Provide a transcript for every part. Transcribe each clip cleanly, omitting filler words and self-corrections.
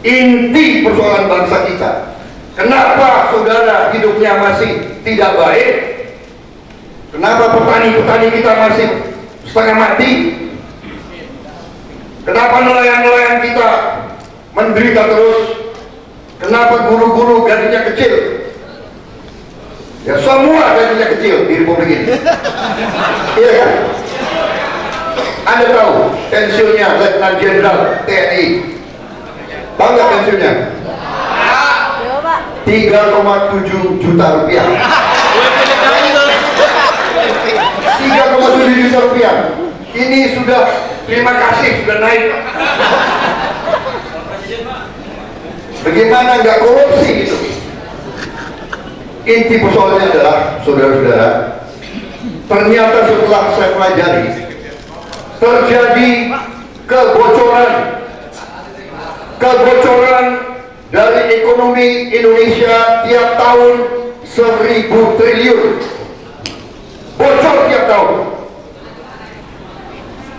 inti persoalan bangsa kita. Kenapa saudara hidupnya masih tidak baik? Kenapa petani-petani kita masih setengah mati? Kenapa nelayan-nelayan kita menderita terus? Kenapa guru-guru gajinya kecil? Ya semua gajinya kecil di Republik ini. Iya kan? Anda tahu pensiunnya Letnan Jenderal TNI? Tahu nggak pensiunnya? 3,7 juta rupiah. 3,7 juta rupiah. Ini sudah, terima kasih, sudah naik. Bagaimana nggak korupsi gitu? Inti persoalannya adalah, saudara-saudara, ternyata setelah saya pelajari, terjadi kebocoran dari ekonomi Indonesia tiap tahun 1.000 triliun. Bocor tiap tahun.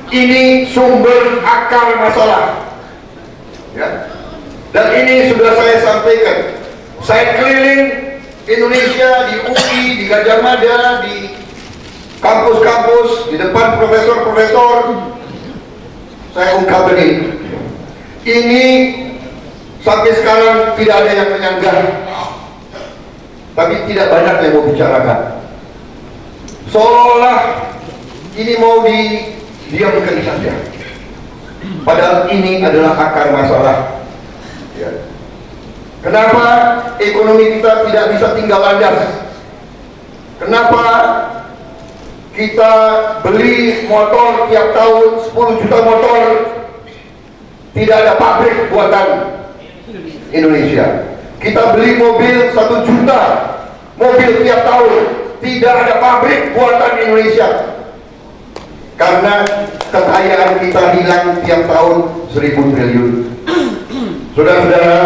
Ini sumber akar masalah, ya. Dan ini sudah saya sampaikan. Saya keliling Indonesia, di UI, di Gajah Mada, di kampus-kampus, di depan profesor-profesor. Saya ungkapkan ini sampai sekarang tidak ada yang menyanggah, tapi tidak banyak yang mau bicarakan. Seolah ini mau didiamkan saja, padahal ini adalah akar masalah, ya. Kenapa ekonomi kita tidak bisa tinggal landas? Kenapa kita beli motor tiap tahun 10 juta motor, tidak ada pabrik buatan Indonesia? Kita beli mobil 1 juta mobil tiap tahun, tidak ada pabrik buatan Indonesia. Karena kekayaan kita hilang tiap tahun 1.000 triliun. Saudara-saudara,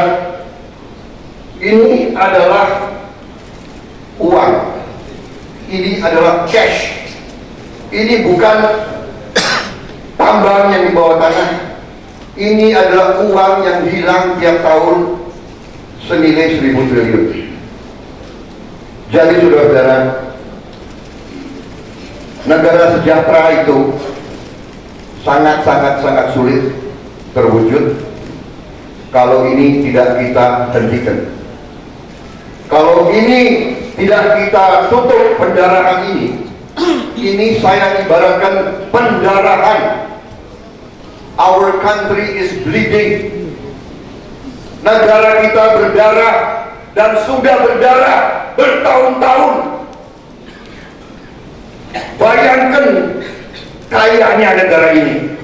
ini adalah uang, ini adalah cash. Ini bukan tambang yang di bawah tanah. Ini adalah uang yang hilang tiap tahun senilai 1.000 triliun. Jadi saudara-saudara, negara sejahtera itu sangat sulit terwujud kalau ini tidak kita hentikan. Kalau ini tidak kita tutup pendarahan ini saya ibaratkan pendarahan. Our country is bleeding. Negara kita berdarah dan sudah berdarah bertahun-tahun. Bayangkan kayanya negara ini.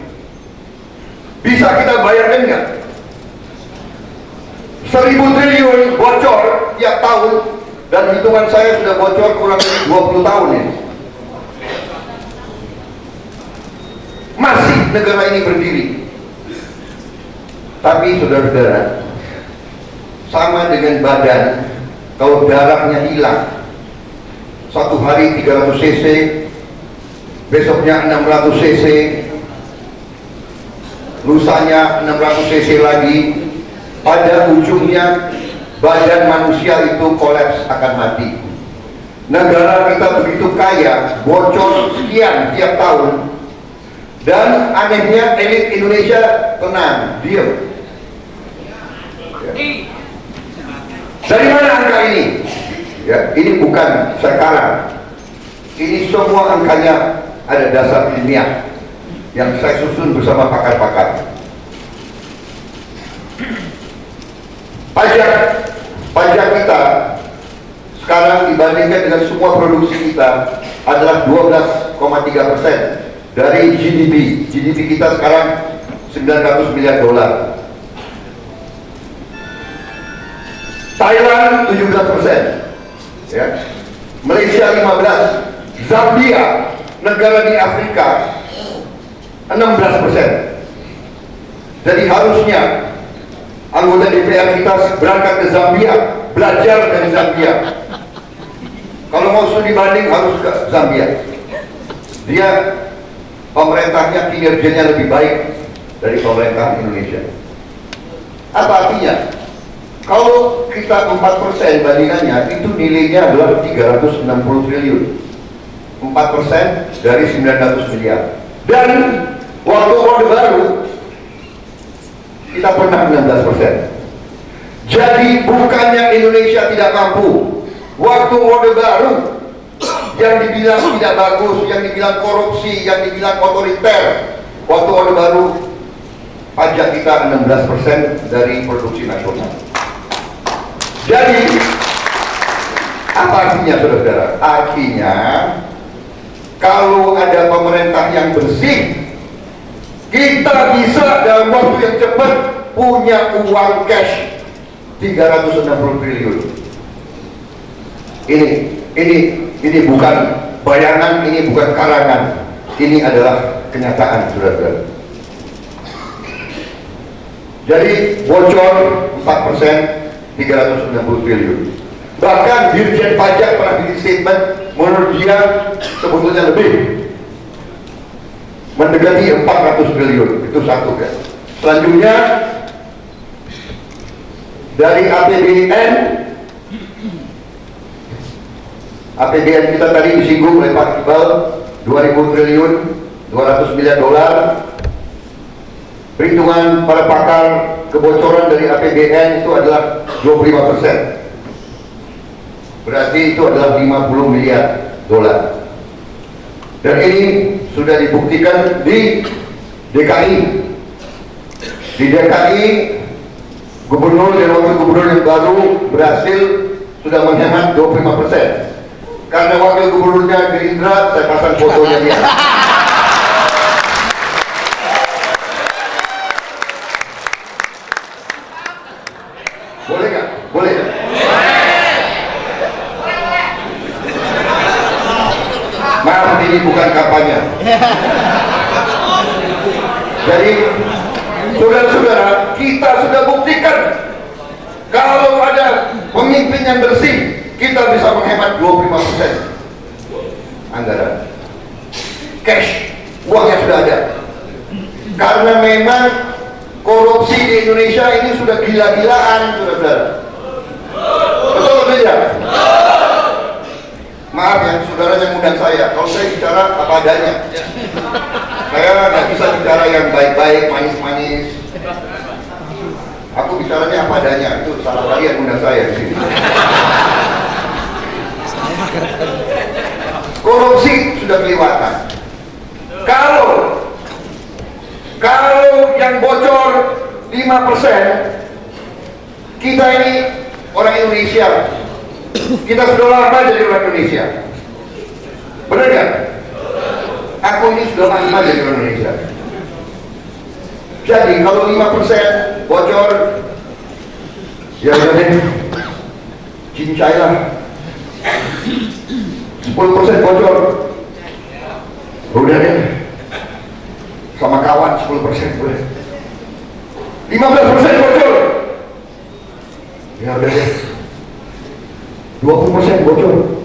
Bisa kita bayangkan nggak? 1.000 triliun bocor tiap tahun, dan hitungan saya sudah bocor kurang lebih 20 tahun ya. Masih negara ini berdiri. Tapi saudara-saudara, sama dengan badan, kalau darahnya hilang, satu hari 300 cc, besoknya 600 cc, lusanya 600 cc lagi, pada ujungnya badan manusia itu kolaps, akan mati. Negara kita begitu kaya, bocor sekian tiap tahun, dan anehnya elit Indonesia tenang, diam. Ya. Dari mana angka ini? Ya, ini bukan sekarang. Ini semua angkanya ada dasar ilmiah yang saya susun bersama pakar-pakar. Pajak kita sekarang dibandingkan dengan semua produksi kita adalah 12,3% dari GDP. GDP kita sekarang 900 miliar dolar. Thailand 17%, ya. Malaysia 15%, Zambia, negara di Afrika 16%. Jadi harusnya anggota DPR kita berangkat ke Zambia, belajar dari Zambia. Kalau mau studi banding harus ke Zambia. Dia pemerintahnya kinerjanya lebih baik dari pemerintah Indonesia. Apa artinya? Kalau kita 4% bandingannya, itu nilainya adalah 360 triliun. 4% dari 900 miliar. Dan waktu Orde Baru kita pernah 16%. Jadi bukannya Indonesia tidak mampu. Waktu Orde Baru yang dibilang tidak bagus, yang dibilang korupsi, yang dibilang otoriter, waktu Orde Baru pajak kita 16% dari produksi nasional. Jadi apa artinya, saudara-saudara? Artinya kalau ada pemerintah yang bersih, kita bisa dalam waktu yang cepat punya uang cash 360 triliun. Ini bukan bayangan, ini bukan karangan, ini adalah kenyataan, saudara-saudara. Jadi bocor 4%, 360 triliun. Bahkan Dirjen Pajak pernah bikin statement, menurut dia sebetulnya lebih, mendekati 400 triliun. Itu satu kan. Selanjutnya dari APBN kita tadi disinggung oleh Pak Iqbal, 2000 triliun, 200 miliar dolar. Perhitungan para pakar kebocoran dari APBN itu adalah 25%. Berarti itu adalah 50 miliar dolar. Dan ini sudah dibuktikan di DKI. Di DKI, gubernur dan wakil gubernur yang baru berhasil sudah menghemat 25%. Karena wakil gubernurnya Gerindra, saya pasang fotonya dia. Boleh nggak? Boleh. Maaf, ini bukan kampanye. Jadi, saudara-saudara, kita sudah buktikan kalau ada pemimpin yang bersih, kita bisa menghemat 25% anggaran. Cash, uangnya sudah ada. Karena memang korupsi di Indonesia ini sudah gila-gilaan, saudara-saudara. Betul tidak? Maaf ya, saudara yang undang saya, kalau saya bicara apa adanya. Saya nggak bisa bicara yang baik-baik, manis-manis. Aku bicaranya apa adanya, itu salah kalian undang saya di sini. Korupsi sudah kelewatan. Kalau yang bocor 5%, kita ini orang Indonesia, kita sudah lama jadi orang Indonesia. Benar nggak? Aku ini sudah lama jadi orang Indonesia. Jadi kalau 5% bocor, ya udah deh, cincai lah. 10% bocor, udah deh, sama kawan 10% boleh. 15% bocor, ya udah deh, 20% bocor.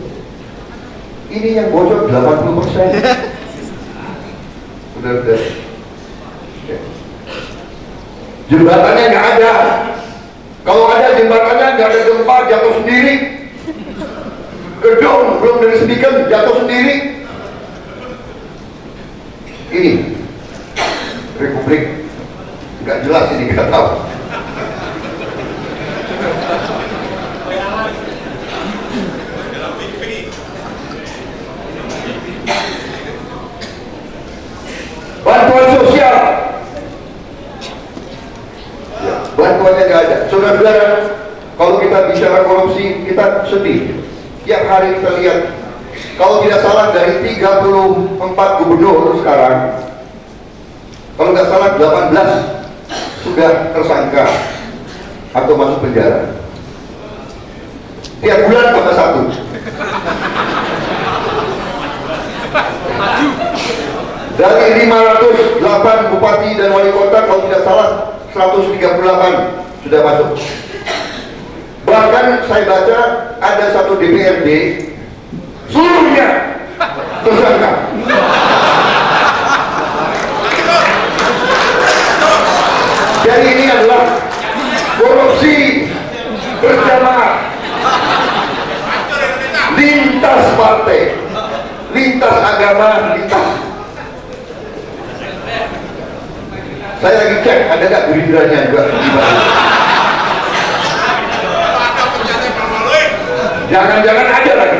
Ini yang bocor 80%. Udah. Jembatannya nggak ada. Kalau ada jembatannya nggak ada gempa, jatuh sendiri. Gedung belum diresmikan, jatuh sendiri. Ini Republik nggak jelas, ini kita tahu. Bantuan sosial, ya, bantuannya nggak ada. Saudara-saudara, kalau kita bicara korupsi, kita sedih. Tiap hari kita lihat, kalau tidak salah dari 34 gubernur sekarang, kalau nggak salah 18 sudah tersangka atau masuk penjara. Tiap bulan tambah satu. Dari 508 bupati dan wali kota, kalau tidak salah 138 sudah masuk. Bahkan saya baca ada satu DPRD seluruhnya tersangka. Jadi ini adalah korupsi berjamaah, lintas partai, lintas agama, lintas. Saya lagi cek ada nggak Gerindranya juga. Jangan-jangan ada lagi.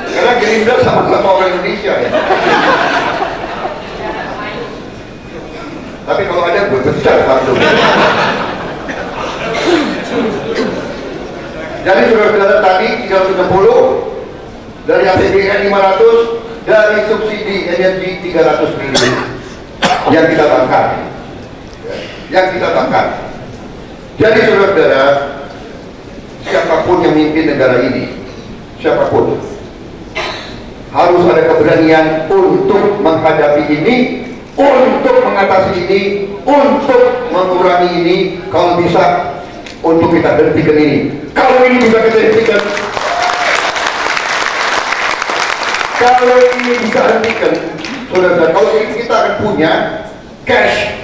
Karena Gerindra sama-sama orang Indonesia ya. Tapi kalau ada berpecah satu. Jadi saudara-saudara tadi 360 dari APBN 500, dari subsidi energi 300 triliun yang kita bangkar. Yang kita bangkar. Jadi saudara-saudara, siapapun yang memimpin negara ini, siapapun harus ada keberanian untuk menghadapi ini, untuk mengatasi ini, untuk mengurangi ini, kalau bisa untuk kita hentikan ini. Kalau ini bisa kita hentikan, kalau ini bisa hentikan, saudara, kalau ini kita akan punya cash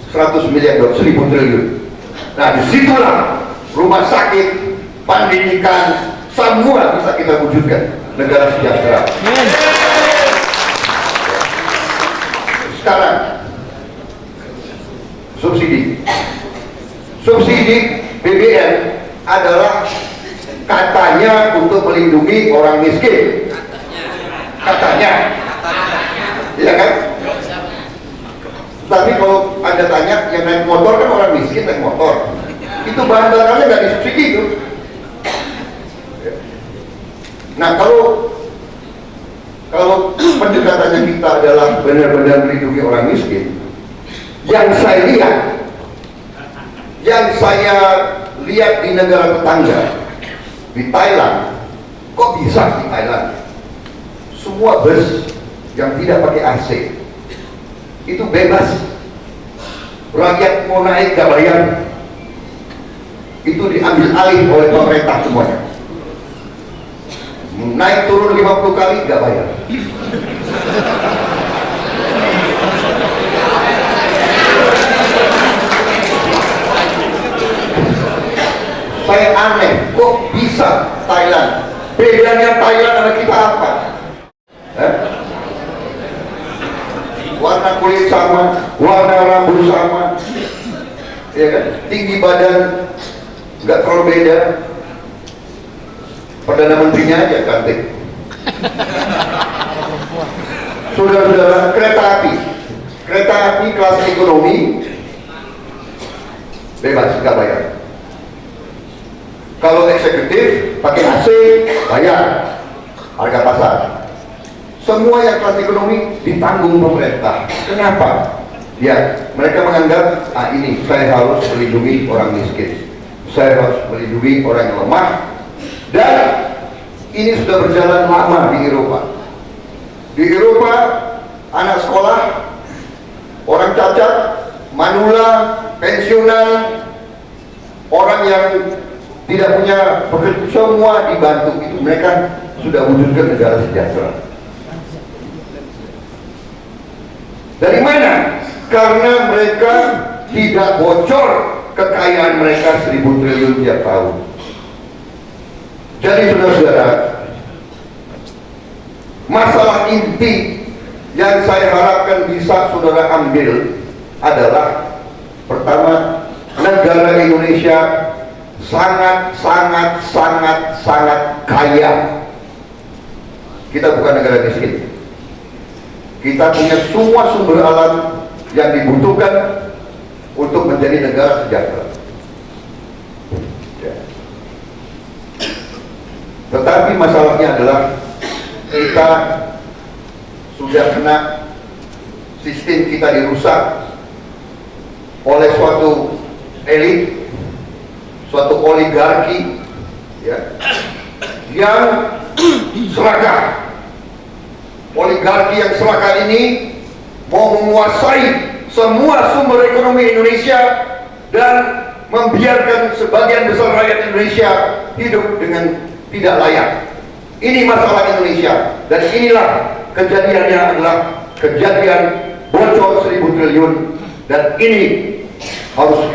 100 miliar dolar, 1000 triliun. Nah disitulah rumah sakit, pendidikan, semua bisa kita wujudkan negara sejahtera. Sekarang subsidi BBM adalah katanya untuk melindungi orang miskin, katanya, iya kan? Tapi kalau Anda tanya, yang naik motor kan orang miskin naik motor, itu bahan bakarnya nggak disubsidi itu. Nah kalau pendekatannya kita adalah benar-benar melindungi orang miskin, yang saya lihat di negara tetangga, di Thailand, kok bisa di Thailand semua bus yang tidak pakai AC itu bebas, rakyat mau naik gak bayar, itu diambil alih oleh pemerintah semuanya. Naik turun 50 kali gak bayar. Saya aneh, kok bisa Thailand? Bedanya Thailand sama kita apa? Warna kulit sama, warna rambut sama, ya kan? Tinggi badan nggak terlalu beda. Perdana Menterinya aja cantik. Saudara-saudara, kereta api kelas ekonomi bebas, nggak bayar. Kalau eksekutif pakai AC bayar harga pasar. Semua yang kelas ekonomi ditanggung pemerintah. Kenapa? Ya, mereka menganggap ini saya harus melindungi orang miskin, saya harus melindungi orang yang lemah. Dan ini sudah berjalan lama di Eropa. Di Eropa, anak sekolah, orang cacat, manula, pensiunan, orang yang tidak punya pekerjaan, semua dibantu. Itu mereka sudah wujudkan negara sejahtera. Dari mana? Karena mereka tidak bocor kekayaan mereka 1000 triliun tiap tahun. Jadi saudara-saudara, masalah inti yang saya harapkan bisa saudara ambil adalah, pertama, negara Indonesia sangat kaya. Kita bukan negara miskin. Kita punya semua sumber alam yang dibutuhkan untuk menjadi negara sejahtera. Tetapi masalahnya adalah kita sudah kena, sistem kita dirusak oleh suatu elit, suatu oligarki, ya, yang serakah. Oligarki yang serakah ini mau menguasai semua sumber ekonomi Indonesia dan membiarkan sebagian besar rakyat Indonesia hidup dengan tidak layak. Ini masalah Indonesia, dan inilah kejadiannya adalah kejadian bocor 1000 triliun, dan ini harus